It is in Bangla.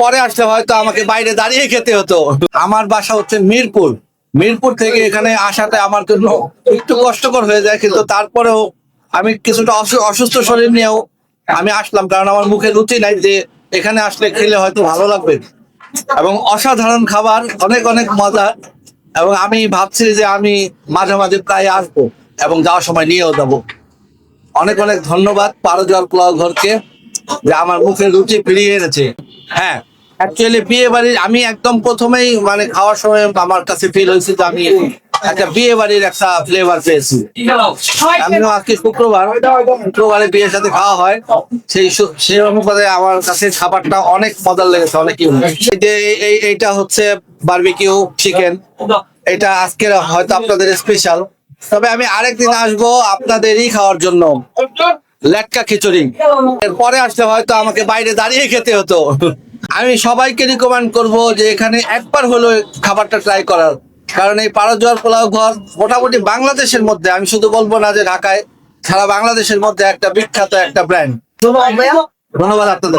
পরে আসলে হয়তো আমাকে বাইরে দাঁড়িয়ে খেতে হতো। আমার বাসা হচ্ছে মিরপুর। মিরপুর থেকে এখানে আসাটা আমার জন্য একটু কষ্টকর হয়ে যায়, কিন্তু তারপরেও আমি কিছুটা অসুস্থ শরীর নিয়েও আমি আসলাম, কারণ আমার মুখে রুচি নাই যে এখানে আসলে খেলে হয়তো ভালো লাগবে। এবং অসাধারণ খাবার, অনেক অনেক মজা। এবং আমি ভাবছি যে আমি মাঝে মাঝে প্রায় আসবো এবং যাওয়ার সময় নিয়েও যাবো। অনেক অনেক ধন্যবাদ পারজল পোলাও ঘরকে, যে আমার মুখে রুচি ফিরিয়ে এনেছে। হ্যাঁ, অ্যাকচুয়ালি বিয়ে বাড়ির আমি একদম প্রথমেই মানে খাওয়ার সময় আমার কাছে ফিল হয়েছে যে আমি একটা বিয়ে বাড়ির একটা ফ্লেভার পেয়েছি। আমিও আজকে শুক্রবারে বিয়ের সাথে খাওয়া হয়, সেই অনুপাতে আমার কাছে খাবারটা অনেক মজার লেগেছে, অনেক ইউনিক। এইটা হচ্ছে বারবিকিউ চিকেন, এটা আজকে হয়তো আপনাদের স্পেশাল। তবে আমি আরেকদিন আসবো আপনাদেরই খাওয়ার জন্য লেটকা খিচুড়ি। এরপরে আসলে হয়তো আমাকে বাইরে দাঁড়িয়ে খেতে হতো। আমি সবাইকে রিকমেন্ড করব যে এখানে একবার হলো খাবারটা ট্রাই করার, কারণ এই পারজোয়ার পোলাও ঘর মোটামুটি বাংলাদেশের মধ্যে, আমি শুধু বলবো না যে ঢাকায়, সারা বাংলাদেশের মধ্যে একটা বিখ্যাত একটা ব্র্যান্ড। ধন্যবাদ আপনাদের।